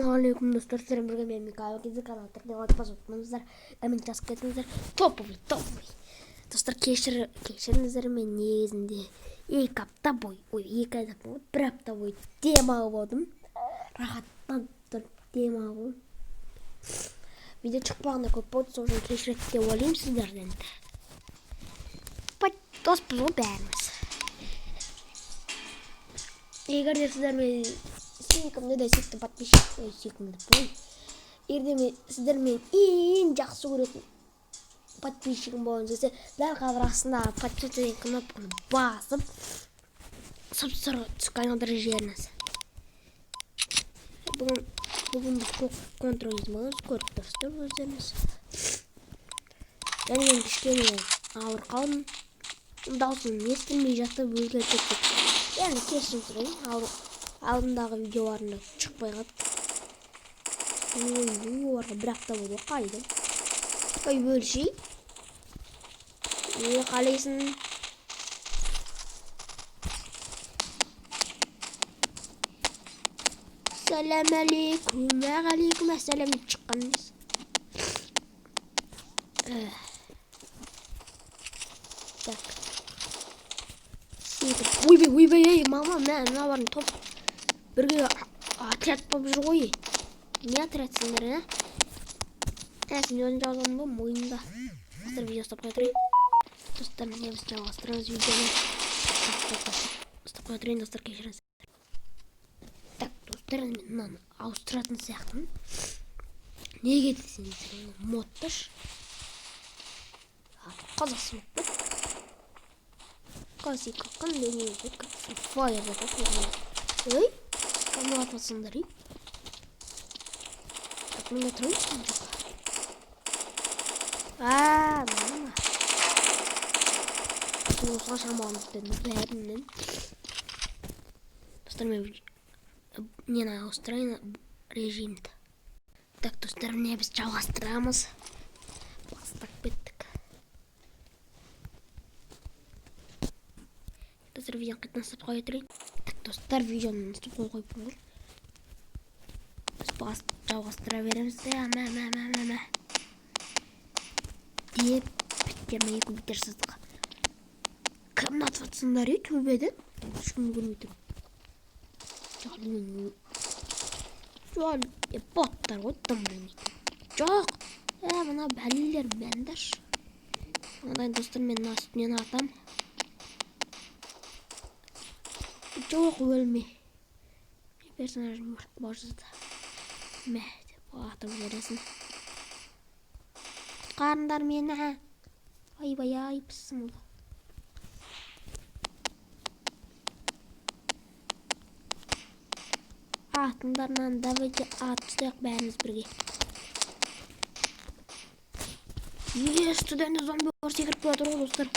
Ассалаумағалейкум достар, сіздермен бірге мен Микаэл кезі каналдарына отпасып отырмыздар. Коммент жазып кетіңіздер. Топовый. Достар, кешіріңіздер, мен негізінде 2 апта бойы, бір апта бойы демалып болдым. Рахаттан демалып болдым. Видео шықпағанда көп болды, сол үшін кешіреді деп ойлаймын сіздерден. Доспыз ғой бәріміз. Егер де сіздермен сүйкімді де сүйікті подписчик егер сіздермен ең жақсы көретін подписчигім болыңыз десе, дәл қазір астындағы подписчик деген кнопканы басып сұп-сұр түсіп айналдырып жіберіңіз. Бүгін контроліміз боламыз, көріп тұрсыздар өздеріңіз. Және мен кішкене ауыр қалдым. Даусым естілмей жатып өзгертіп кетті. Яғни кешірім сұраймын, алдындағы видеоларында шықпай қалды. Оларға бір апта болды, қайды. Ой, бөлшей. Қалайсың? Ассалаумағалейкум, уағалейкум ассалам деп шыққанымыз. Так. Ойбай, мама, мына барын топ бірге отряд болып жүр ғой. Не отрядсыңдар, сен өзің жазған ба, мойында. Достар, видео ұстап қоя тұрайын. Достар, не біз жалғастырамыз видеоны. Ұстап қоя тұрайын, достар, кешіріңіз. Так, достар, мен мынаны ауыстыратын сияқтымын. Неге десеңіздер, модташ. Қазақсы болып бұд. Қасик қаққан дүниеде файырды қаққан. Ой, қаны атасыңдар, Так, мен отырайын жоқ. Мама. Осыға шамалымызбен бәрінен. Достар, мен нені ауыстырайын режимді. Так, достар, міне біз жалғастырамыз. Бастап кеттік. Достар, видеоны қайтадан ұстап қоя тұрайын. Так, достар, видеоны ұстап қойып болыр. Біз жалғастыра береміз де, деп біттермей көбітерсіздіға. Кімні атватсыңдар төбеден? Ешкімді көрмейтім. Жоқ, боттар ғой, дым білмейтім. Жоқ, мына бәлілер бәндаш. Ондайын достар, мен үстінен атам. Жоқ, өлме. Персонажым башызды. Мә, деп атып жересін. Құтқарындар мені. Айбай айыпсың ұлы. Атыңдарынан давайте ат тұстайық бәріміз бірге. Студенті зомби бар секіріп қоя тұрғы достар.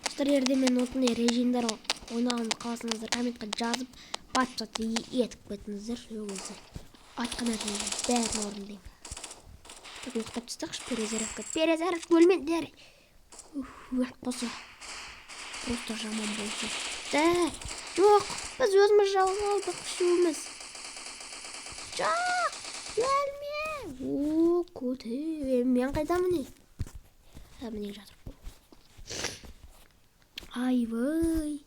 Достар, ерде мен отындай режимдер ойнағымды қаласыңыздар, комментқа жазып, батшатты етіп кетіңіздер. Айтқан әтіңіздер бәрін орындайым. Так, ұқтап тұстақшы, перезарядка өлмен дәрі. Қоса. Просто жаман болсын. Жоқ, біз өзіміз жалғы алдық үшеуміз. Жоқ, өлме. Көте, мен қайдамын не? Міне жатыр. Айбай.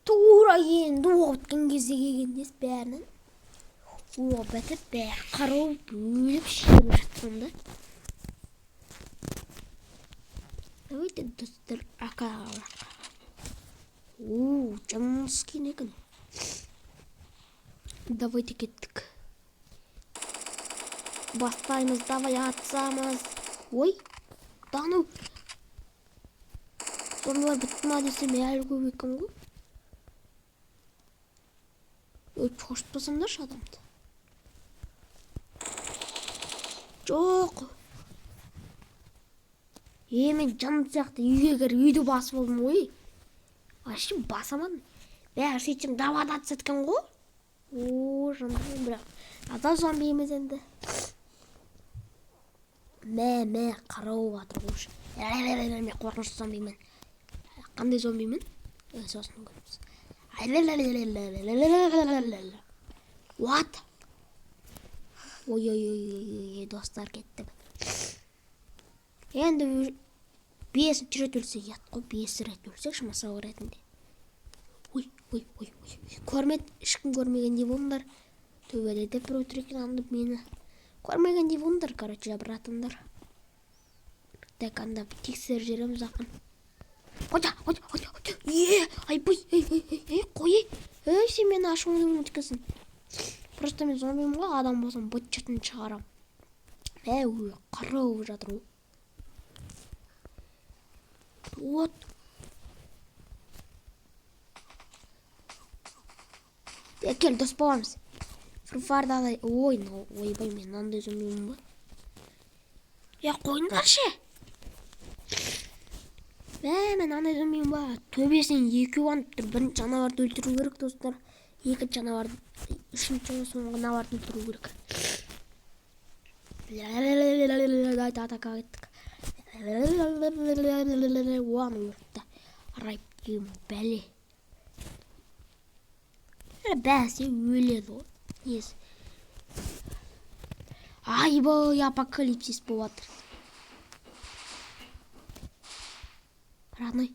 Тура енді оғытқан кезде кегендес бәрінің. Бәтіп бәр қарау бөліп шеріп жатқанда. Давайте достар ақаға. Жанымыз кен екен. Давайте кеттік. Бастаймыз, давай атсамыз. Ой, тану. Зомбилар бітті десем әлі көп екен ғой. Қошытпасаңдар адамды. Жоқ. Мен жаным сияқты үйге кір, үйді басып болдым ғой. Ашым басамадым. Бәрі сөйтсем давада атсатқан ғой. Жаным бірақ. Ада зомби емес енді. Мә, қарау батыр қош. Қорқынышты зомбимен. Қандай зомбимен? Сосын көріміз. What? Ой, достар кеттім. Енді 5 рет өлсе ят қой, 5 рет өлсекші масау ретінде. Ой. Ешкім көрмегендей болыңдар. Төбеледе бір өтірек аңдып мені. Көрмегендей болыңдар, короче, братандар. Так, анда тексер жеріміз ақын. Қой. Сен мені ашуыңды ұмытқасын. Просто мен зомбимін ғой, адам болсам быт-чытын шығарам. Қара болып жатыр. Вот. Кел, дос боламыз. Фарфарды алай. Ойбай, мен мынандай зомбимін ба? Қойыңдаршы. Мен мынандай зомбимін ба? Төбесінен екеу анып тұр. Бірінші жануарды өлтіру керек, достар. Екінші жануарды, үшінші жануарды өлтіру керек. Атақа кеттік. Оны өртті. Райып деймін, бәле. Бәсе өледі ғой. Несі? Айбай, апокалипсис болатыр. Родной,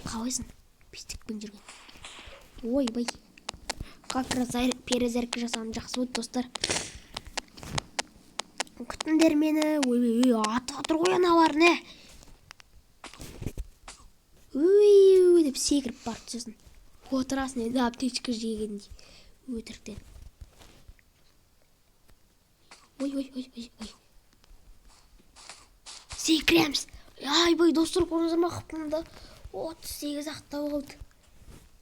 қалайсың? Пистікпен жүрген. Ойбай. Как раз перезарядка жасағым жақсы болды, достар. Күтіңдер мені. Ой, атыр ғой аналар, не? Ой, деп секіріп барып түсесің. Отырасың енді аптечка жегендей. Өтіріктен. Ой. Секіреміз. Айбай, достар, көріңіздер ма қыпымды? 38 ақта болды.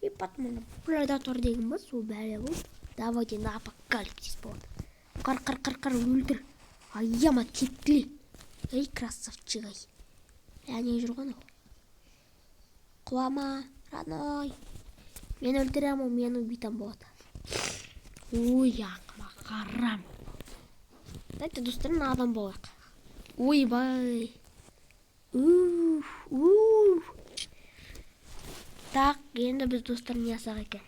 И потом предатор деген ба, сол бәле болды. Давайте на апокалипсис болды. Қыр, өлтір. Аяма тектіле. Красавчик ай. Не жүрген ау? Құлама, Родной. Мен өлтірем, мен убитам болады. Ой, ақыма қарам. Дайте, достарын адам болайық. Ойбай. Так, енді біз достар не асақ екен.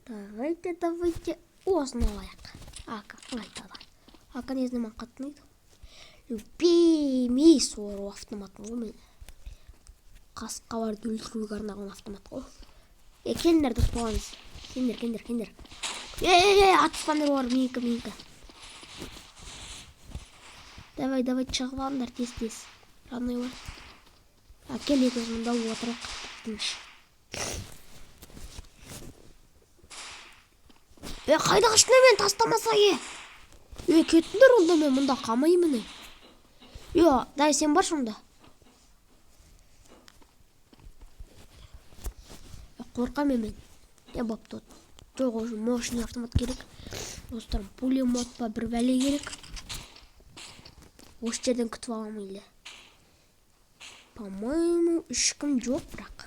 Давайте. Осыны алайық. Айтады. Ака незіне ман қаттынайды. Любимый сору автоматын ғой мен. Қасыққа барды өлтіруге арнаған автомат ғой. Келіңдер, дос болаңыз. Келіңдер. Атыспандар бар, менікі. Давай, шығып алыңдар, тез. Родной бар. Кел, екіз мұнда отырық. Қайда қашына мен тастамаса кеттіңдер онда, мен мұнда қамаймын. Дай, сен бар шында. Қорқам мен. Бапты. Жоқ, уже мощный автомат керек. Достар, пулемет па бір бәле керек. Осы жерден күтіп аламын. По-моему, ешкім жоқ, бірақ.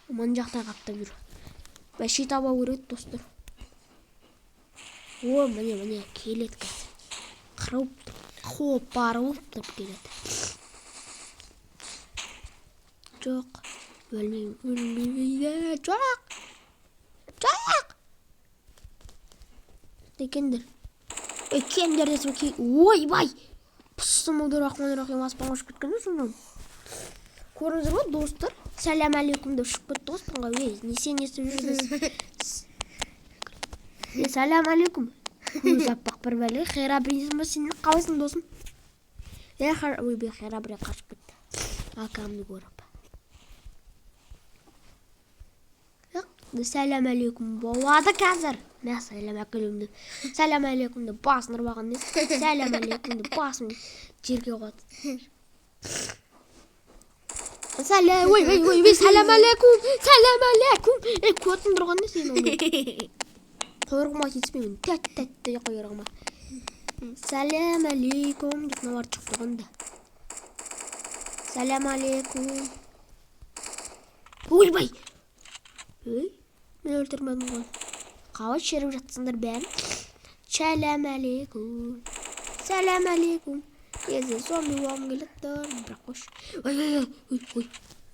Ман жақта қаптап жүр. Бәшей таба көреді, достар. Міне, келеді қазір. Қырып, қопарылып тұрып келеді. Жоқ, өлмейді. Жоқ. Кендер десім кей. Ойбай. Пұсымылды рахман аспанға ұшып кеткенде сондан. Көріңіздер ғой, достар. Сәлем алейкумды ұшып кетті аспанға. Несен жүрсіз? Сәлем алейкум. Көз аппақ бір бәле. Херабринсің ба, сен қалайсың досым? Херабрин қашып кетті. Акамды көріп. Сәлем алейкум болады қазір. Мен сәлем алейкумды басын ұрбаған дес. Сәлем алейкумды басын жерге қойды. Сәлем алейкум. Көтін тұрған дес сен оны. Қойырғыма кетіспеймін. Тәт қойырғыма. Сәлем алейкум деп навар шықтығында. Сәлем алейкум. Ойбай. Мен өлтірмедім ғой. Қалай шеріп жатсыңдар бәрін? Сәлем алейкум. Езі зомби болғым келеттір. Бірақ қош.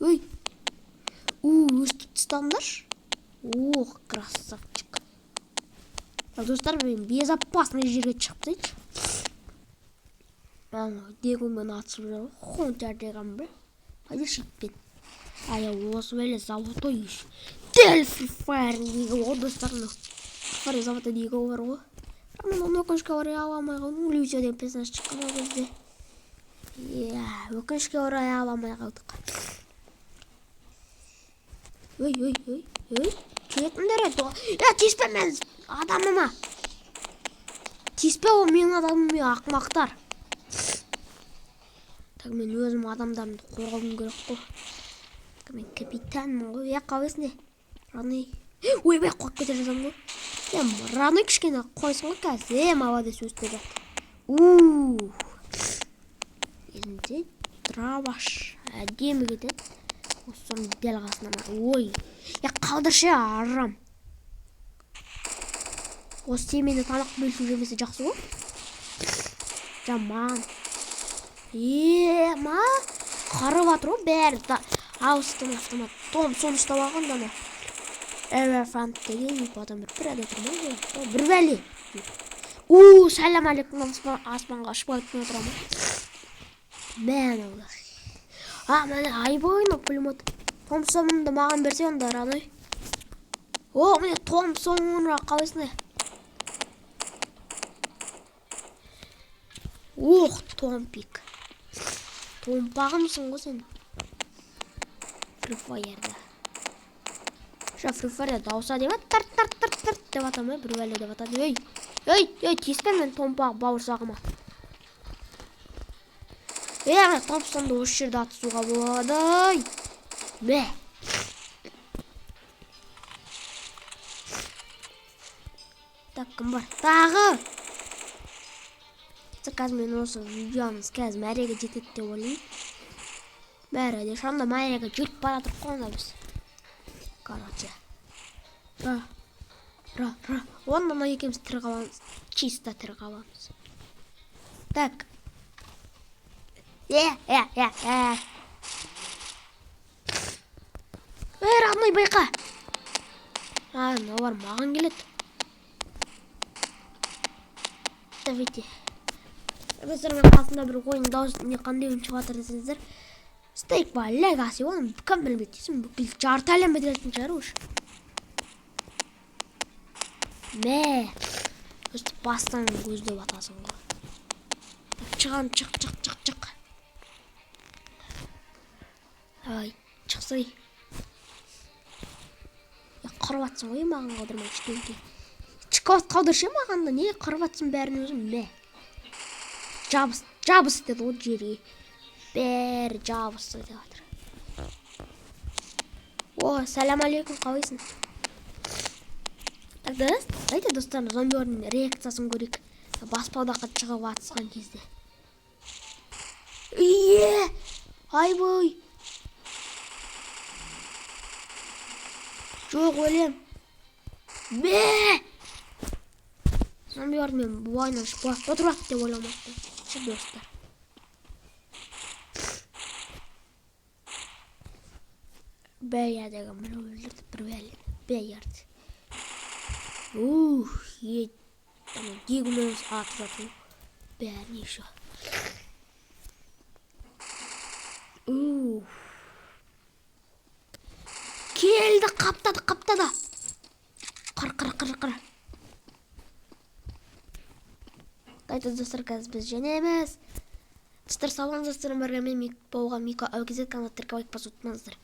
Ой. Өстіп тұстандырш. Ох, красавчик. Достар, мен безопасный жерге шығып тастайыншы. Дегенмен атысып жүр. Хонтар деген бір. Қайда шетпен. Осы бәле заводой еш. Дәл Free неге ол достарына. Free заводы неге бар ғой. Мен оны өкінішке орай аламай қалдым. Люся деген персонаж шыққан ол кезде. Өкінішке орай аламай қалдық. Ой. Кетіңдер еді. Тиіспе мен адамыма. Тиіспе ол менің адамым ақмақтар. Так, мен өзім адамдарымды қорғауым керек қой. Мен капитанмын ғой. Қалайсың не? Раны. Ой, қойып кете жазам ғой. Раны кішкене қойсын ғой қазір. Молодец өстіп жатыр. Енді драбаш. Әдемі кетеді. Осыны дәл қасынан. Ой. Қалдыршы арам. Осы семейді тамақ бөлісу жемесі жақсы ғой. Жаман. Ма? Қарып атыр ғой бәрі. Автомат. Том соны ұстап алған да ма? Эверфант деген адам бір әде тұрмай. Бір бәле. Сәлем алейкум, аспанға ұшып кетіп отырамын. Мен олар. Мен айбойын пулемет. Томпсонымды маған берсе онда раной. Міне Томпсонға қалайсың? Томпик. Томпағымсың ғой сен. Free Fire'да. Free Fire'да дауса деп тарт деп атамай, бір бәле деп атады. Ой, тиіспен мен томпақ бауырсағыма. Томпсонды осы жерде атысуға болады. Так, кім бар? Тағы! Қазір мен осы видеомыз қазір мәреге жетеді деп ойлаймын. Мәреге, шанда мәреге жүріп бара тұрып қойында біз. Короче. Онда екеміз тірі қаламыз. Чисто тірі қаламыз. Так. Родной, байқа. Мына бар маған келеді. Давайте. Достармен қасында бір ойын дауыс не қандай ойын шығып жатыр десеңіздер. Стейк па, Legacy, оны кім білмейді дейсің, бүкіл жарты әлем білетін шығар уже. Өстіп бастан көздеп атасың ғой. Шыған, шық. Ай, шықсай. Қырып атсың ғой, маған қалдырмай кішкенке. Шыққат қалдыршы мағанда, не қырып атсың бәрін өзім, Жабыс деді ол жерге. Бәрі жабысы деп атыр. Сәлем алейкум, қалайсың? Дайте достарым, зомбилердің реакциясын көрейік. Баспалдаққа шығып атысқан кезде. Айбой. Жоқ, өлем. Зомбилердің мен бұл айнан шықпақ отырады деп ойламақпын. Шық достар. Бәйядегі мұны өлдірді бір бәлі. Бәйярды. Дегіміз атып жатыр. Бәріне шо. Келді, қаптады. Қыр. Қайта достар, қазір біз женеміз. Достар, салғаныңыздар бірге мен болған Мико әукезет канаттарға лайк басып ұтмаңыздар.